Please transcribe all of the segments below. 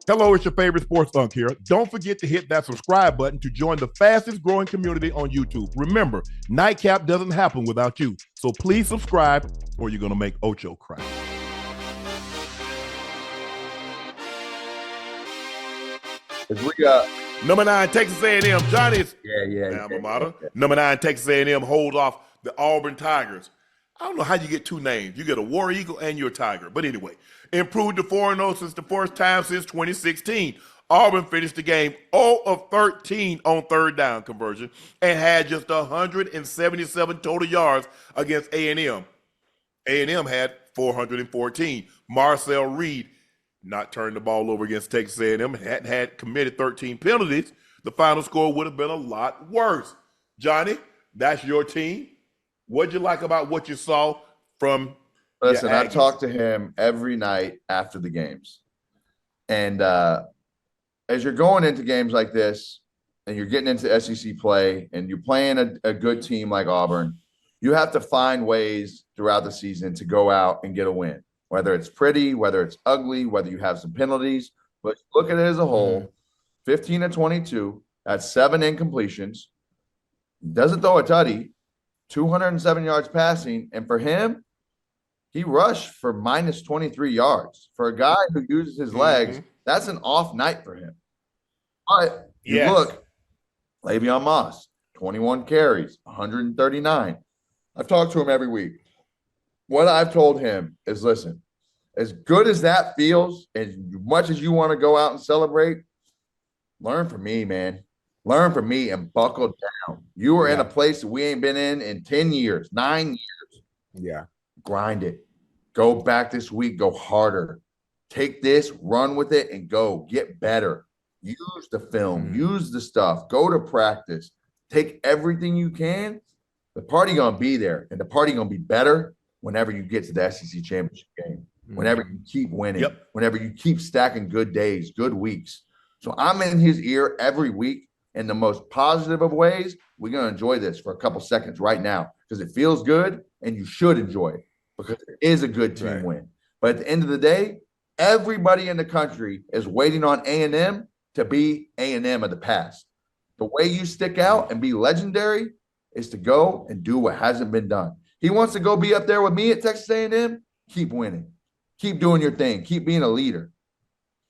Hello, it's your favorite sports Unc here. Don't forget to hit that subscribe button to join the fastest growing community on YouTube. Remember, Nightcap doesn't happen without you. So please subscribe or you're going to make Ocho cry. If we got Number 9, Texas A&M. Johnny's alma mater. Number 9, Texas A&M holds off the Auburn Tigers. I don't know how you get two names. You get a War Eagle and you're a Tiger. But anyway, improved to 4-0 since the first time since 2016. Auburn finished the game 0 of 13 on third down conversion and had just 177 total yards against A&M. A&M had 414. Marcel Reed not turned the ball over against Texas A&M, had committed 13 penalties. The final score would have been a lot worse. Johnny, that's your team. What'd you like about what you saw from? Listen, I talk to him every night after the games. And as you're going into games like this and you're getting into SEC play and you're playing a good team like Auburn, you have to find ways throughout the season to go out and get a win, whether it's pretty, whether it's ugly, whether you have some penalties. But look at it as a whole, 15 of 22, that's 7 incompletions. Doesn't throw a tutty, 207 yards passing. And for him, he rushed for minus 23 yards. For a guy who uses his legs, that's an off night for him. But you look, Le'Veon Moss, 21 carries, 139. I've talked to him every week. What I've told him is, listen, as good as that feels, as much as you want to go out and celebrate, learn from me, man. Learn from me and buckle down. You are in a place that we ain't been in 10 years, 9 years. Yeah. Grind it. Go back this week. Go harder. Take this, run with it, and go. Get better. Use the film. Use the stuff. Go to practice. Take everything you can. The party going to be there, and the party going to be better whenever you get to the SEC championship game, whenever you keep winning, whenever you keep stacking good days, good weeks. So I'm in his ear every week in the most positive of ways. We're going to enjoy this for a couple seconds right now because it feels good, and you should enjoy it because it is a good team win. But at the end of the day, everybody in the country is waiting on A&M to be A&M of the past. The way you stick out and be legendary is to go and do what hasn't been done. He wants to go be up there with me at Texas A&M. Keep winning. Keep doing your thing. Keep being a leader.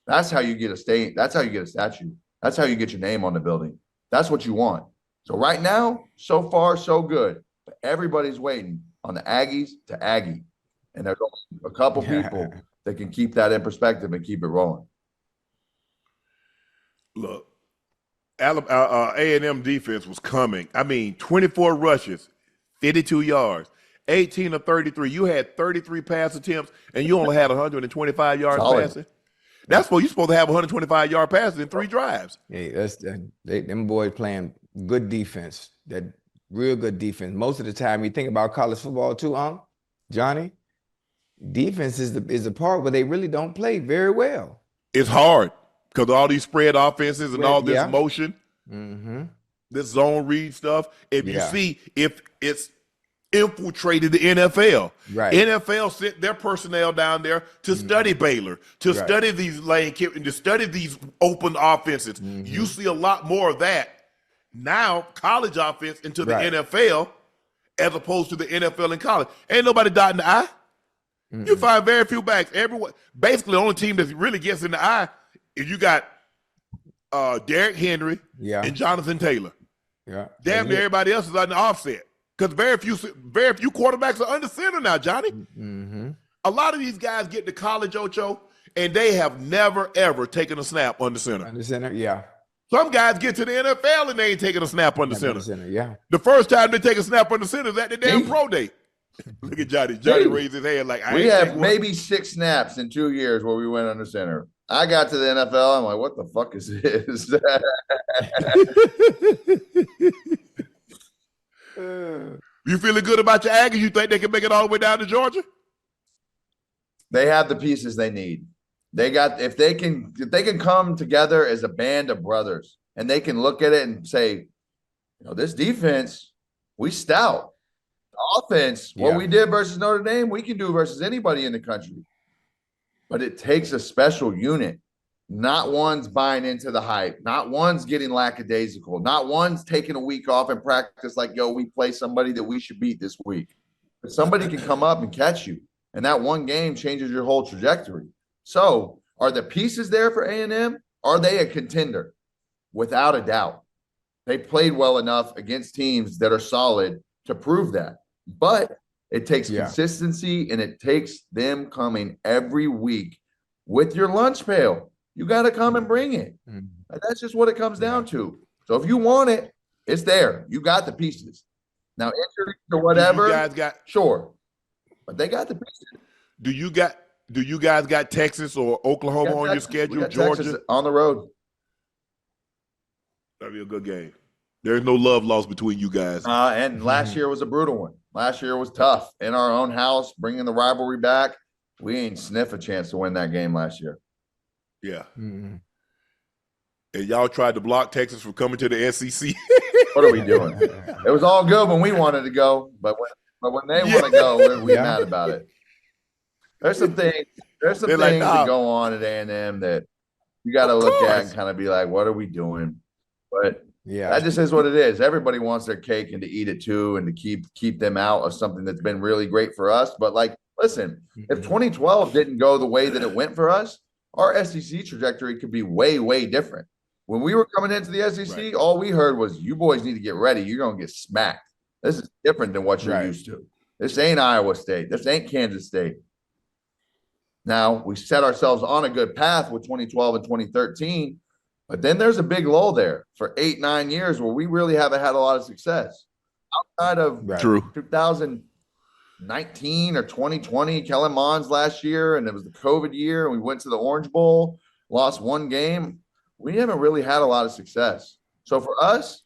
That's how you get a state. That's how you get a statue. That's how you get your name on the building. That's what you want. So right now, so far, so good. But everybody's waiting on the Aggies to Aggie. And there's only a couple people that can keep that in perspective and keep it rolling. Look, A&M defense was coming. I mean, 24 rushes, 52 yards, 18 of 33. You had 33 pass attempts, and you only had 125 yards passing. That's what you're supposed to have 125-yard passes in 3 drives. Hey, them boys playing good defense. That real good defense. Most of the time, you think about college football too, Johnny. Defense is the part where they really don't play very well. It's hard because all these spread offenses and all this motion, this zone read stuff. If you see, if it's infiltrated the NFL. NFL sent their personnel down there to study Baylor, to study these lane and to study these open offenses. You see a lot more of that now, college offense into the NFL as opposed to the NFL and college. Ain't nobody dotting the I. You find very few backs. Everyone, basically, the only team that really gets in the I is you got Derrick Henry and Jonathan Taylor. Damn near everybody else is on the offset. Because very few quarterbacks are under center now, Johnny. A lot of these guys get to college, Ocho, and they have never, ever taken a snap under center. Under center, yeah. Some guys get to the NFL and they ain't taking a snap under center. The first time they take a snap under center is at the damn pro day. Look at Johnny. Johnny raised his hand like, we have maybe 6 snaps in 2 years where we went under center. I got to the NFL. I'm like, what the fuck is this? You feeling good about your Aggies? You think they can make it all the way down to Georgia? They have the pieces they need. They got if they can come together as a band of brothers and they can look at it and say, this defense, we stout. The offense, what we did versus Notre Dame, we can do versus anybody in the country. But it takes a special unit. Not one's buying into the hype. Not one's getting lackadaisical. Not one's taking a week off and practice like, yo, we play somebody that we should beat this week. But somebody can come up and catch you. And that one game changes your whole trajectory. So are the pieces there for A&M? Are they a contender? Without a doubt. They played well enough against teams that are solid to prove that. But it takes consistency, and it takes them coming every week with your lunch pail. You got to come and bring it. That's just what it comes down to. So if you want it, it's there. You got the pieces. Now, injuries or whatever, you guys got sure, but they got the pieces. Do you guys got Texas or Oklahoma on your schedule? Georgia Texas on the road. That'd be a good game. There's no love lost between you guys. And last year was a brutal one. Last year was tough in our own house, bringing the rivalry back. We ain't sniff a chance to win that game last year. Yeah. And y'all tried to block Texas from coming to the SEC. What are we doing? It was all good when we wanted to go, but when they want to go, we're mad about it. There's some things that go on at A&M that you got to look at and kind of be like, what are we doing? But that just is what it is. Everybody wants their cake and to eat it too, and to keep them out of something that's been really great for us. But like, listen, if 2012 didn't go the way that it went for us, our SEC trajectory could be way, way different. When we were coming into the SEC, all we heard was, you boys need to get ready. You're going to get smacked. This is different than what you're used to. This ain't Iowa State. This ain't Kansas State. Now, we set ourselves on a good path with 2012 and 2013, but then there's a big lull there for 8-9 years where we really haven't had a lot of success. Outside of 2019 or 2020, Kellen Mond's last year, and it was the COVID year, and we went to the Orange Bowl, lost one game. We haven't really had a lot of success. So for us,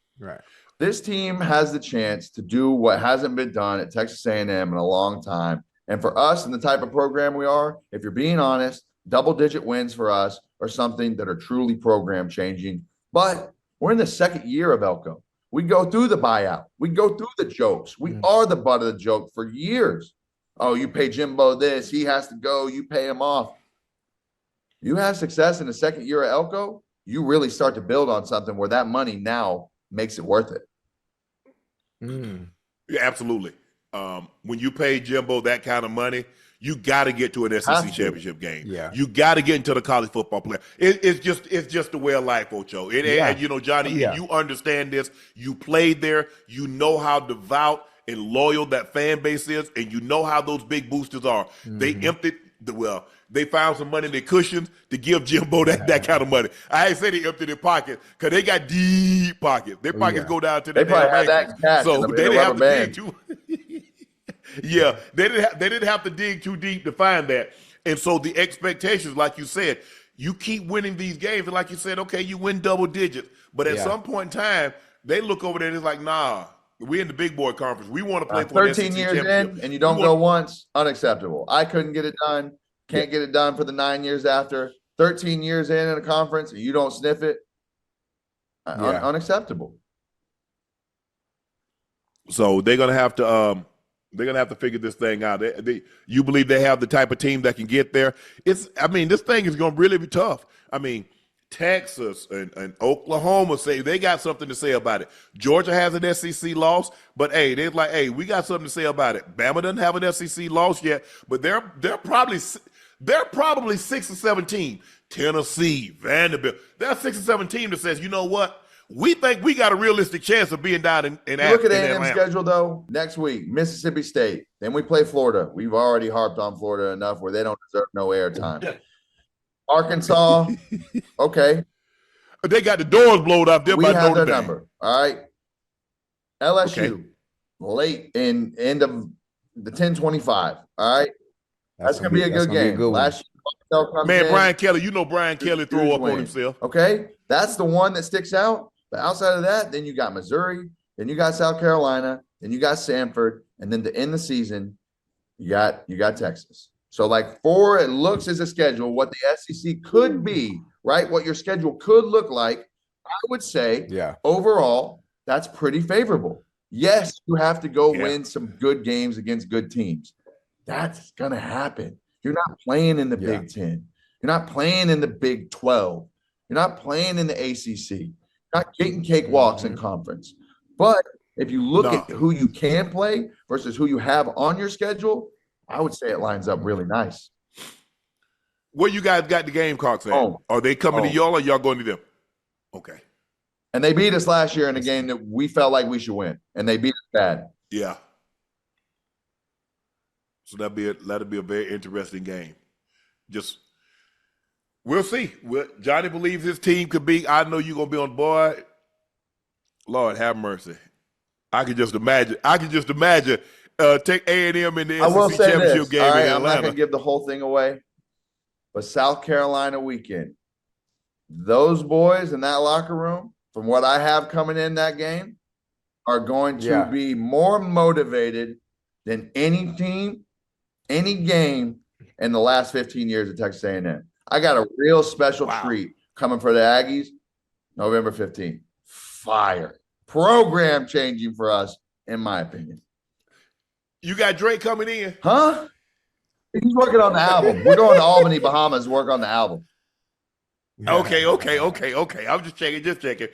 this team has the chance to do what hasn't been done at Texas A&M in a long time. And for us and the type of program we are, if you're being honest, double-digit wins for us are something that are truly program changing. But we're in the second year of Elko. We go through the buyout. We go through the jokes. We are the butt of the joke for years. Oh, you pay Jimbo this. He has to go. You pay him off. You have success in the second year of Elko, you really start to build on something where that money now makes it worth it. Yeah, absolutely. When you pay Jimbo that kind of money, you got to get to an SEC championship game. Yeah, you got to get into the college football player. It's just the way of life, Ocho. And you know, Johnny, you understand this. You played there. You know how devout and loyal that fan base is, and you know how those big boosters are. They emptied they found some money in their cushions to give Jimbo that kind of money. I ain't say they emptied their pockets because they got deep pockets. Their pockets go down to the damn ankles. So they didn't have to dig too. They didn't have to dig too deep to find that. And so the expectations, like you said, you keep winning these games, and like you said, okay, you win double digits, but at some point in time, they look over there and it's like, nah, we're in the big boy conference. We want to play for 13 years in, and you don't go once, unacceptable. I couldn't get it done. Can't get it done for the 9 years after. 13 years in a conference, and you don't sniff it. Unacceptable. So they're gonna have to figure this thing out. You believe they have the type of team that can get there? This thing is gonna really be tough. I mean, Texas and Oklahoma say they got something to say about it. Georgia has an SEC loss, but hey, they're like, hey, we got something to say about it. Bama doesn't have an SEC loss yet, but they're probably 6 or 7 teams. Tennessee, Vanderbilt. They're 6 or 7 teams that says, you know what? We think we got a realistic chance of being down in Look at A&M's schedule, though. Next week, Mississippi State. Then we play Florida. We've already harped on Florida enough where they don't deserve no airtime. Arkansas, okay. They got the doors blown off there by Notre Dame. We have their number, all right. LSU, late in end of the 10-25, all right. That's gonna be a good game. Last year, Brian Kelly, you know Brian Kelly threw up on himself. Okay, that's the one that sticks out. But outside of that, then you got Missouri, then you got South Carolina, then you got Samford, and then to end the season, you got Texas. So like it looks as a schedule, what the SEC could be, right? What your schedule could look like, I would say, overall, that's pretty favorable. Yes, you have to go win some good games against good teams. That's going to happen. You're not playing in the Big Ten. You're not playing in the Big 12. You're not playing in the ACC. You're not getting cakewalks in conference. But if you look at who you can play versus who you have on your schedule, I would say it lines up really nice. Where you guys got the Gamecocks at? Are they coming to y'all or y'all going to them? Okay. And they beat us last year in a game that we felt like we should win, and they beat us bad. Yeah. So that'll be a very interesting game. Just we'll see. Johnny believes his team could be. I know you're gonna be on board. Lord have mercy. I can just imagine. Take A&M in the SEC championship game in Atlanta. I'm not gonna give the whole thing away, but South Carolina weekend, those boys in that locker room, from what I have coming in that game, are going to be more motivated than any team, any game in the last 15 years of Texas A&M. I got a real special treat coming for the Aggies November 15th. Fire. Program changing for us, in my opinion. You got Drake coming in? Huh? He's working on the album. We're going to Albany, Bahamas to work on the album. Okay. I'm just checking.